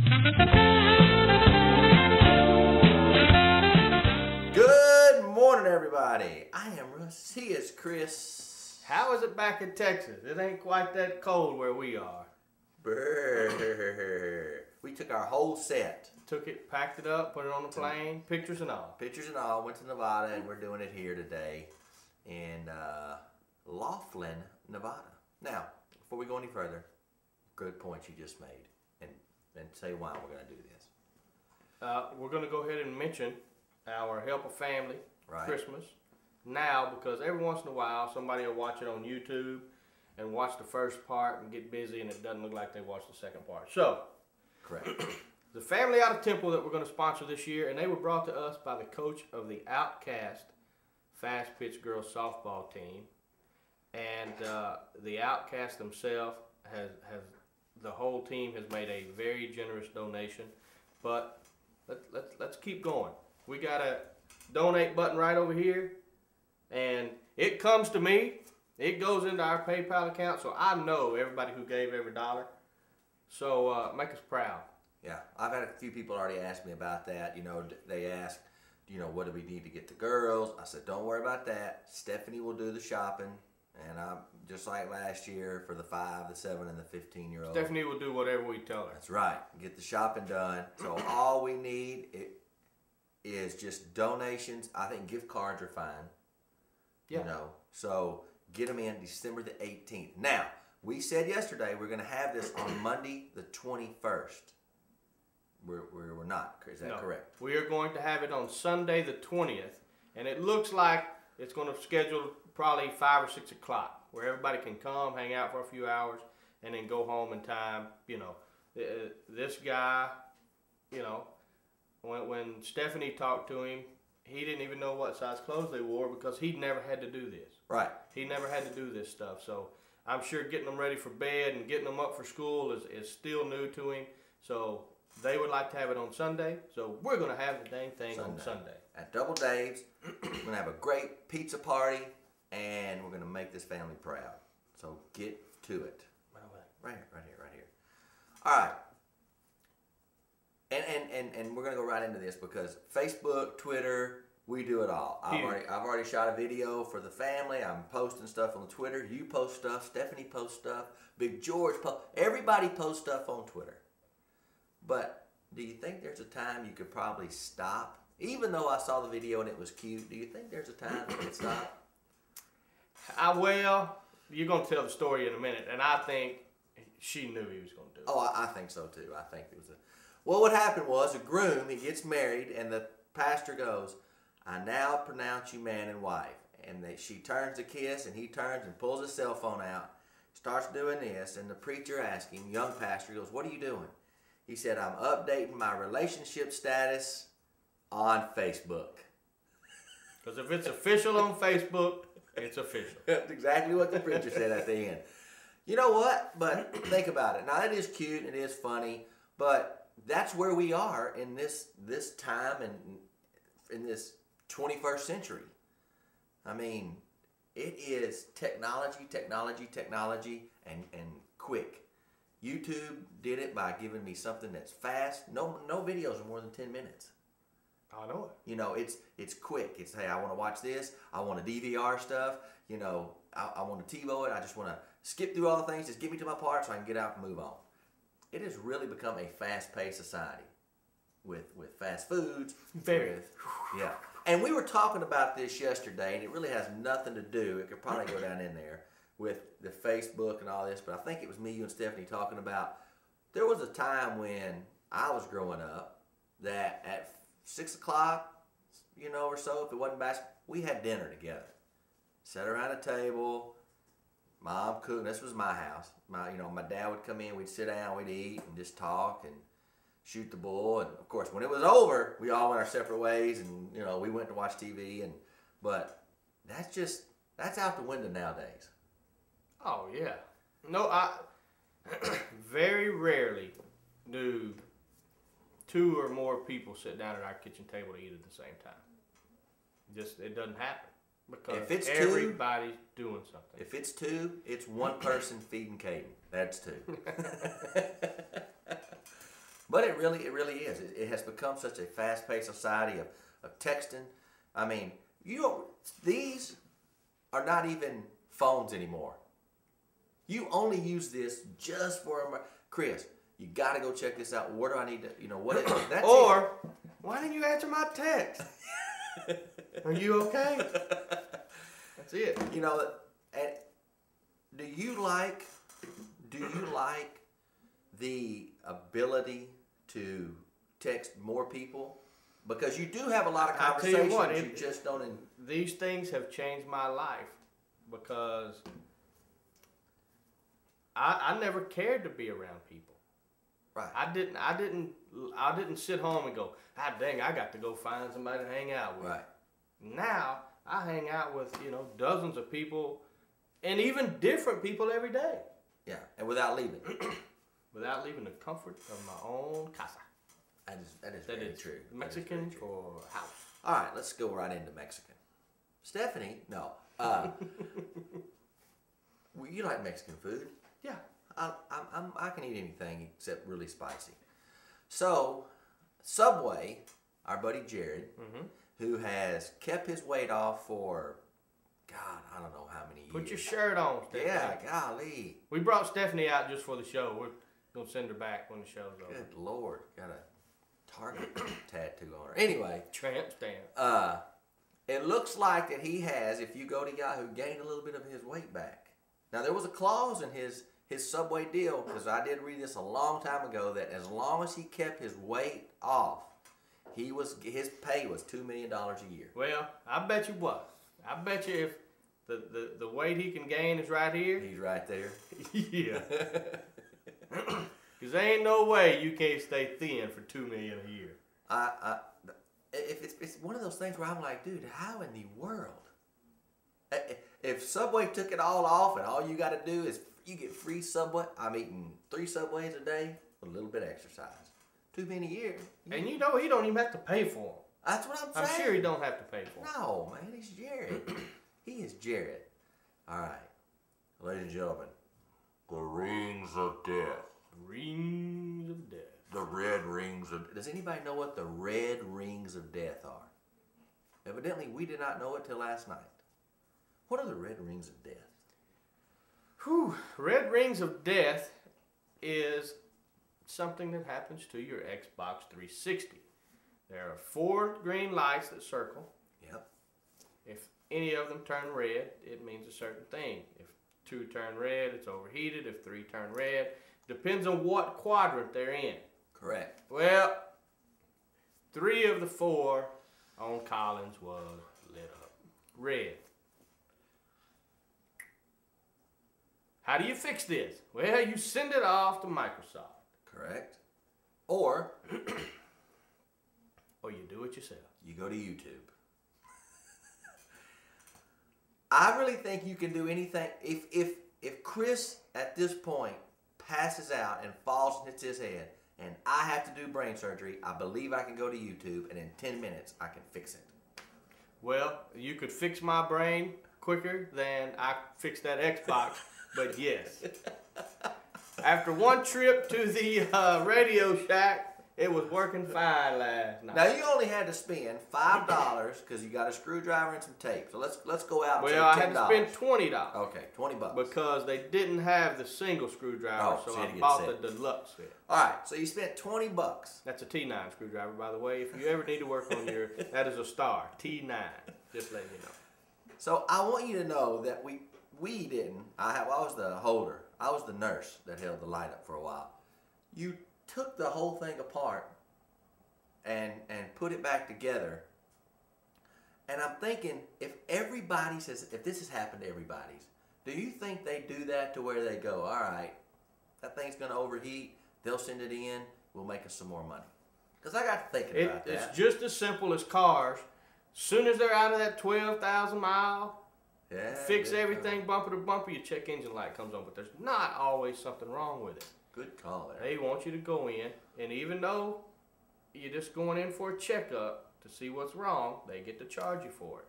Good morning, everybody. I am Russ. He is Chris. How is it back in Texas? It ain't quite that cold where we are. Brrr. We took our whole set. Took it, packed it up, put it on the plane, pictures and all. Pictures and all. Went to Nevada, and we're doing it here today in Laughlin, Nevada. Now, before we go any further, good point you just made, and say why we're going to do this. We're going to go ahead and mention our Help a Family Right. Christmas now, because every once in a while somebody will watch it on YouTube and watch the first part and get busy, and it doesn't look like they watched the second part. So, Correct. the family out of Temple that we're going to sponsor this year, and they were brought to us by the coach of the Outcast Fast Pitch Girls Softball team, and the Outcast themselves has the whole team has made a very generous donation. But let's keep going. We got a donate button right over here, and it comes to me. It goes into our PayPal account, so I know everybody who gave every dollar. So make us proud. Yeah, I've had a few people already ask me about that. You know, they ask, what do we need to get the girls? I said, don't worry about that. Stephanie will do the shopping, and I'm just like last year for the 5, the 7, and the 15-year-old. Stephanie will do whatever we tell her. That's right. Get the shopping done. So all we need is just donations. I think gift cards are fine. Yeah. So get them in December the 18th. Now, we said yesterday we're going to have this on Monday the 21st. We're not. Is that correct? We are going to have it on Sunday the 20th, and it looks like it's going to schedule probably 5 or 6 o'clock, where everybody can come, hang out for a few hours, and then go home in time. This guy, when Stephanie talked to him, he didn't even know what size clothes they wore because he'd never had to do this. Right. He never had to do this stuff. So I'm sure getting them ready for bed and getting them up for school is still new to him. So they would like to have it on Sunday. So we're going to have the dang thing on Sunday. At Double Dave's, we're going to have a great pizza party, and we're going to make this family proud. So get to it. Right here. All right. And we're gonna go right into this because Facebook, Twitter, we do it all. I've already shot a video for the family. I'm posting stuff on Twitter. You post stuff. Stephanie posts stuff. Big George posts. Everybody posts stuff on Twitter. But do you think there's a time you could probably stop? Even though I saw the video and it was cute, do you think there's a time you could stop? Well, you're gonna tell the story in a minute, and I think she knew he was gonna do it. Oh, I think so too. I think it was Well, what happened was a groom, he gets married, and the pastor goes, I now pronounce you man and wife. And she turns to kiss, and he turns and pulls his cell phone out, starts doing this, and the preacher asks him, young pastor, goes, what are you doing? He said, I'm updating my relationship status on Facebook. Because if it's official on Facebook, it's official. That's exactly what the preacher said at the end. You know what? But think about it. Now, it is cute, and it is funny, but that's where we are in this time and in this 21st century. I mean, it is technology, and quick. YouTube did it by giving me something that's fast. No videos are more than 10 minutes. I know it. It's quick. It's, hey, I want to watch this. I want to DVR stuff. I want to TiVo it. I just want to skip through all the things. Just get me to my part so I can get out and move on. It has really become a fast-paced society with fast foods. Yeah. And we were talking about this yesterday, and it really has nothing to do. It could probably go down in there with the Facebook and all this, but I think it was me, you, and Stephanie talking about there was a time when I was growing up that at 6 o'clock, or so, if it wasn't basketball, we had dinner together. Sat around a table. Mom cooked. This was my house. My dad would come in. We'd sit down. We'd eat and just talk and shoot the bull. And of course, when it was over, we all went our separate ways, and we went to watch TV. But that's out the window nowadays. Oh yeah. No, I very rarely do 2 or more people sit down at our kitchen table to eat at the same time. It doesn't happen. Because if it's everybody's doing something. If it's 2, it's one person feeding Caden. That's 2. But it really is. It has become such a fast-paced society of texting. I mean, these are not even phones anymore. You only use this just for Chris. You got to go check this out. Where do I need to? What is it? That's or why didn't you answer my text? Are you okay? That's it. And do you like the ability to text more people? Because you do have a lot of conversations. You just don't. These things have changed my life because I never cared to be around people. Right. I didn't sit home and go, ah, dang, I got to go find somebody to hang out with. Right. Now I hang out with dozens of people, and even different people every day. Yeah, and without leaving. Without leaving the comfort of my own casa. That is very true. Mexican or house. All right, let's go right into Mexican. Stephanie, no. You like Mexican food? Yeah. I can eat anything except really spicy. So, Subway, our buddy Jared, who has kept his weight off for, God, I don't know how many years. Put your shirt on, Stephanie. Yeah, golly. We brought Stephanie out just for the show. We're going to send her back when the show's over. Good Lord. Got a Target tattoo on her. Anyway. Tramp stamp. It looks like that he has, if you go to Yahoo, gained a little bit of his weight back. Now, there was a clause in his Subway deal, because I did read this a long time ago, that as long as he kept his weight off, his pay was $2 million a year. Well, I bet you what. I bet you if the weight he can gain is right here. He's right there. Yeah. Because there ain't no way you can't stay thin for $2 million a year. It's one of those things where I'm like, dude, how in the world? If Subway took it all off and all you got to do is you get free Subway, I'm eating 3 Subways a day with a little bit of exercise. $2 million a year. And he don't even have to pay for them. That's what I'm saying. I'm sure he don't have to pay for them. No, man, he's Jared. He is Jared. All right, ladies and gentlemen, the rings of death. Rings of death. The red rings of... Does anybody know what the red rings of death are? Evidently, we did not know it till last night. What are the red rings of death? Whew. Red rings of death is something that happens to your Xbox 360. There are 4 green lights that circle. Yep. If any of them turn red, it means a certain thing. If 2 turn red, it's overheated. If 3 turn red, depends on what quadrant they're in. Correct. Well, 3 of the 4 on Collins was lit up. Red. How do you fix this? Well, you send it off to Microsoft. Correct. Or you do it yourself. You go to YouTube. I really think you can do anything. If Chris at this point passes out and falls and hits his head, and I have to do brain surgery, I believe I can go to YouTube, and in 10 minutes I can fix it. Well, you could fix my brain quicker than I fixed that Xbox, but yes. After one trip to the Radio Shack, it was working fine last night. Now you only had to spend $5 because you got a screwdriver and some tape. So let's go out and say $10. Well, I had to spend $20. Okay, $20. Because they didn't have the single screwdriver, so I bought the deluxe set. All right, so you spent $20. That's a T9 screwdriver, by the way. If you ever need to work on that is a star, T9. Just letting you know. So I want you to know that we didn't. I was the holder. I was the nurse that held the light up for a while. You took the whole thing apart and put it back together. And I'm thinking, if this has happened to everybody's, do you think they do that to where they go, all right, that thing's going to overheat, they'll send it in, we'll make us some more money? Because I got to thinking about that. It's just as simple as cars. Soon as they're out of that 12,000 mile, fix everything bumper to bumper, your check engine light comes on. But there's not always something wrong with it. Good call there. They want you to go in, and even though you're just going in for a checkup to see what's wrong, they get to charge you for it.